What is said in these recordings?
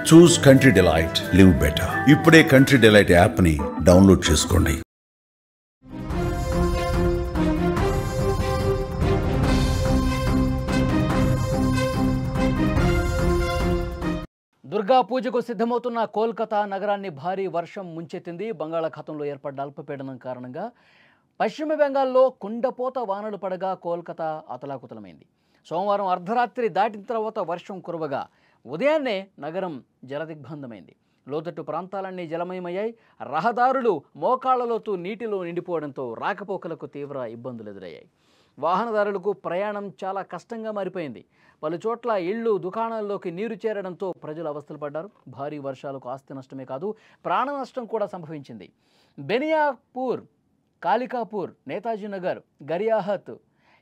చూస్ country delight, live better. ఇప్పుడే country delight యాప్ని download చేసుకోండి. దుర్గా పూజకు సిద్ధమవుతున్న కోల్కతా నగరాన్ని భారీ వర్షం ముంచెత్తింది. బంగాళాఖాతంలో ఏర్పడ్డ అల్పపీడనం కారణంగా పశ్చిమ బెంగాల్లో కుండపోత వానలు పడగా కోల్కతా అతలాకుతలమైంది. సోమవారం అర్ధరాత్రి దాటిన తర్వాత వర్షం కురవగా ఉదయాన్నే నగరం జలదిగ్బంధమైంది. లోతట్టు ప్రాంతాలన్నీ జలమయమయ్యాయి. రహదారులు మోకాళ్లలోతు నీటిలో నిండిపోవడంతో రాకపోకలకు తీవ్ర ఇబ్బందులు ఎదురయ్యాయి. వాహనదారులకు ప్రయాణం చాలా కష్టంగా మారిపోయింది. పలు చోట్ల ఇళ్లు, దుకాణాల్లోకి నీరు చేరడంతో ప్రజలు అవస్థలు పడ్డారు. భారీ వర్షాలకు ఆస్తి నష్టమే కాదు, ప్రాణ నష్టం కూడా సంభవించింది. బెనియాపూర్, కాలికాపూర్, నేతాజీ నగర్, గరియాహత్,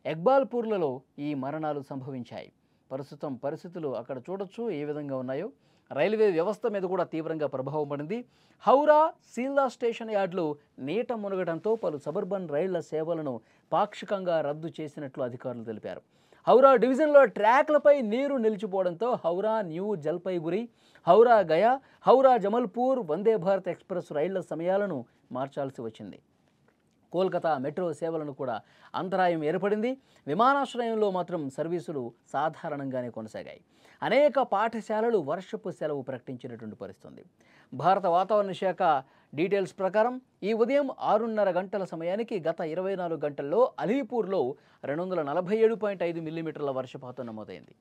ఎక్బాల్పూర్లలో ఈ మరణాలు సంభవించాయి. ప్రస్తుతం పరిస్థితులు అక్కడ చూడొచ్చు ఏ విధంగా ఉన్నాయో. రైల్వే వ్యవస్థ మీద కూడా తీవ్రంగా ప్రభావం పడింది. హౌరా, సీల్దా స్టేషన్ యార్డులు నీట మునగడంతో పలు సబర్బన్ రైళ్ల సేవలను పాక్షికంగా రద్దు చేసినట్లు అధికారులు తెలిపారు. హౌరా డివిజన్లో ట్రాక్లపై నీరు నిలిచిపోవడంతో హౌరా న్యూ జల్పైగురి, హౌరా గయా, హౌరా జమల్పూర్ వందే భారత్ ఎక్స్ప్రెస్ రైళ్ల సమయాలను మార్చాల్సి వచ్చింది. కోల్కతా మెట్రో సేవలను కూడా అంతరాయం ఏర్పడింది. విమానాశ్రయంలో మాత్రం సర్వీసులు సాధారణంగానే కొనసాగాయి. అనేక పాఠశాలలు వర్షపు సెలవు ప్రకటించినటువంటి పరిస్థితుంది. భారత వాతావరణ శాఖ డీటెయిల్స్ ప్రకారం ఈ ఉదయం 6:30 గంటల సమయానికి గత 24 గంటల్లో అలీపూర్లో 247.5 మిల్లీమీటర్ల వర్షపాతం నమోదైంది.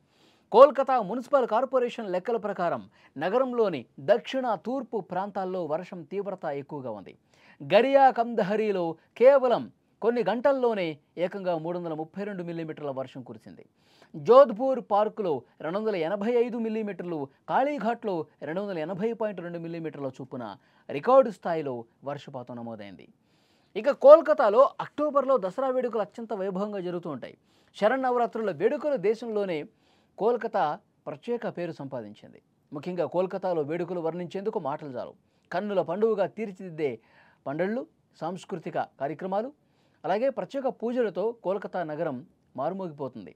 కోల్కతా మున్సిపల్ కార్పొరేషన్ లెక్కల ప్రకారం నగరంలోని దక్షిణ, తూర్పు ప్రాంతాల్లో వర్షం తీవ్రత ఎక్కువగా ఉంది. గరియా కందహరిలో కేవలం కొన్ని గంటల్లోనే ఏకంగా 332 మిల్లీమీటర్ల వర్షం కురిసింది. జోధ్పూర్ పార్కులో 285 మిల్లీమీటర్లు, కాళీఘాట్లో 280.2 మిల్లీమీటర్ల చొప్పున రికార్డు స్థాయిలో వర్షపాతం నమోదైంది. ఇక కోల్కతాలో అక్టోబర్లో దసరా వేడుకలు అత్యంత వైభవంగా జరుగుతూ ఉంటాయి. శరన్నవరాత్రుల వేడుకలు దేశంలోనే కోల్కతా ప్రత్యేక పేరు సంపాదించింది. ముఖ్యంగా కోల్కతాలో వేడుకలు వర్ణించేందుకు మాటలు చాలు. కన్నుల పండుగగా తీర్చిదిద్దే పండుళ్ళు, సాంస్కృతిక కార్యక్రమాలు, అలాగే ప్రత్యేక పూజలతో కోల్కతా నగరం మారుమోగిపోతుంది.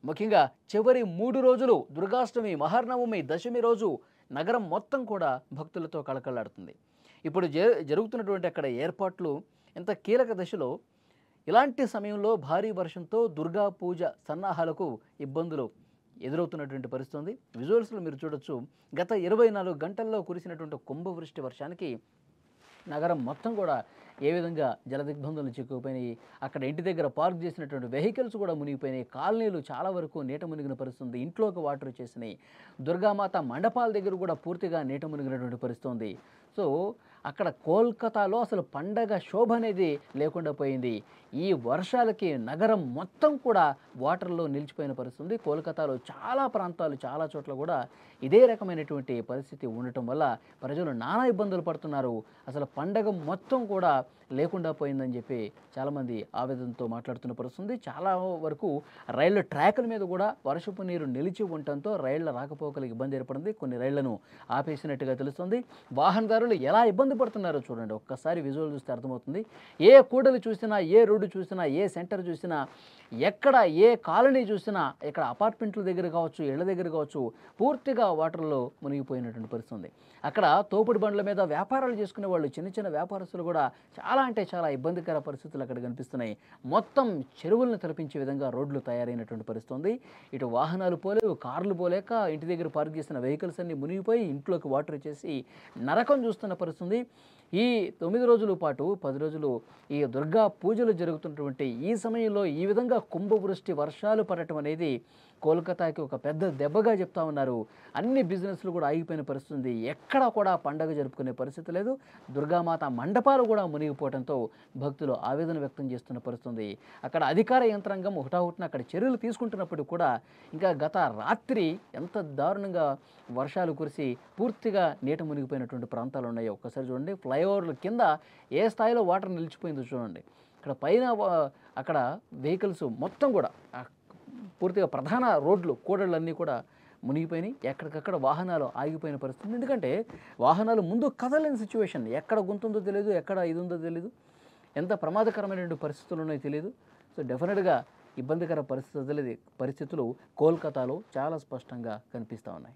ముఖ్యంగా చివరి 3 రోజులు దుర్గాష్టమి, మహానవమి, దశమి రోజు నగరం మొత్తం కూడా భక్తులతో కళకళలాడుతుంది. ఇప్పుడు జరుగుతున్నటువంటి అక్కడ ఏర్పాట్లు ఎంత కీలక దశలో. ఇలాంటి సమయంలో భారీ వర్షంతో దుర్గా పూజ సన్నాహాలకు ఇబ్బందులు ఎదురవుతున్నటువంటి పరిస్థితి ఉంది. విజువల్స్లో మీరు చూడొచ్చు. గత 24 గంటల్లో కురిసినటువంటి కుంభవృష్టి వర్షానికి నగరం మొత్తం కూడా ఏ విధంగా జలదిగ్బంధంలో చిక్కుకుపోయినాయి. అక్కడ ఇంటి దగ్గర పార్క్ చేసినటువంటి వెహికల్స్ కూడా మునిగిపోయినాయి. కాలనీలు చాలా వరకు నీట మునిగిన పరిస్థితి. ఇంట్లోకి వాటర్ వచ్చేసినాయి. దుర్గామాత మండపాల దగ్గర కూడా పూర్తిగా నీట మునిగినటువంటి పరిస్థితి ఉంది. సో అక్కడ కోల్కతాలో అసలు పండగ శోభ అనేది లేకుండా పోయింది. ఈ వర్షాలకి నగరం మొత్తం కూడా వాటర్లో నిలిచిపోయిన పరిస్థితి. కోల్కతాలో చాలా ప్రాంతాలు, చాలా చోట్ల కూడా ఇదే రకమైనటువంటి పరిస్థితి ఉండటం వల్ల ప్రజలు నానా ఇబ్బందులు పడుతున్నారు. అసలు పండగ మొత్తం కూడా లేకుండా పోయిందని చెప్పి చాలామంది ఆవేదనతో మాట్లాడుతున్న పరిస్థితి. చాలా వరకు రైళ్ల ట్రాకుల మీద కూడా వర్షపు నీరు నిలిచి ఉండటంతో రైళ్ల రాకపోకలకు ఇబ్బంది ఏర్పడింది. కొన్ని రైళ్లను ఆపేసినట్టుగా తెలుస్తుంది. వాహనదారులు ఎలా ఇబ్బంది పడుతున్నారో చూడండి. ఒక్కసారి విజువల్ చూస్తే అర్థమవుతుంది. ఏ కూడలి చూసినా, ఏ రోడ్డు చూసినా, ఏ సెంటర్ చూసినా, ఎక్కడ ఏ కాలనీ చూసినా, ఇక్కడ అపార్ట్మెంట్ల దగ్గర కావచ్చు, ఇళ్ల దగ్గర కావచ్చు, పూర్తిగా వాటర్లో మునిగిపోయినటువంటి పరిస్థితి. అక్కడ తోపుడు బండ్ల మీద వ్యాపారాలు చేసుకునే వాళ్ళు, చిన్న చిన్న వ్యాపారస్తులు కూడా చాలా అంటే చాలా ఇబ్బందికర పరిస్థితులు అక్కడ కనిపిస్తున్నాయి. మొత్తం చెరువులను తలపించే విధంగా రోడ్లు తయారైనటువంటి పరిస్థితి. ఇటు వాహనాలు పోలేవు, కార్లు పోలేక ఇంటి దగ్గర పార్క్ చేసిన వెహికల్స్ అన్ని మునిగిపోయి ఇంట్లోకి వాటర్ వచ్చేసి నరకం చూస్తున్న పరిస్థితి. ఈ 9 రోజుల పాటు 10 రోజులు ఈ దుర్గా పూజలు జరుగుతున్నటువంటి ఈ సమయంలో ఈ విధంగా కుంభవృష్టి వర్షాలు పడటం అనేది కోల్కతాకి ఒక పెద్ద దెబ్బగా చెప్తా ఉన్నారు. అన్ని బిజినెస్లు కూడా ఆగిపోయిన పరిస్థితి. ఎక్కడా కూడా పండగ జరుపుకునే పరిస్థితి లేదు. దుర్గామాత మండపాలు కూడా మునిగిపోవడంతో భక్తులు ఆవేదన వ్యక్తం చేస్తున్న పరిస్థితి. అక్కడ అధికార యంత్రాంగం హుటాహుటిన అక్కడ చర్యలు తీసుకుంటున్నప్పుడు కూడా ఇంకా గత రాత్రి ఎంత దారుణంగా వర్షాలు కురిసి పూర్తిగా నీట మునిగిపోయినటువంటి ప్రాంతాలు ఉన్నాయో ఒక్కసారి చూడండి. ఫ్లైఓవర్ల కింద ఏ స్థాయిలో వాటర్ నిలిచిపోయిందో చూడండి. ఇక్కడ పైన అక్కడ వెహికల్స్ మొత్తం కూడా పూర్తిగా ప్రధాన రోడ్లు, కూడళ్ళన్నీ కూడా మునిగిపోయినాయి. ఎక్కడికక్కడ వాహనాలు ఆగిపోయిన పరిస్థితి. ఎందుకంటే వాహనాలు ముందు కదలేని సిచ్యువేషన్. ఎక్కడ గుంతుందో తెలియదు, ఎక్కడ ఇది ఉందో తెలియదు, ఎంత ప్రమాదకరమైనటువంటి పరిస్థితులు ఉన్నాయో తెలియదు. సో డెఫినెట్గా ఇబ్బందికర పరిస్థితులు కోల్కతాలో చాలా స్పష్టంగా కనిపిస్తూ ఉన్నాయి.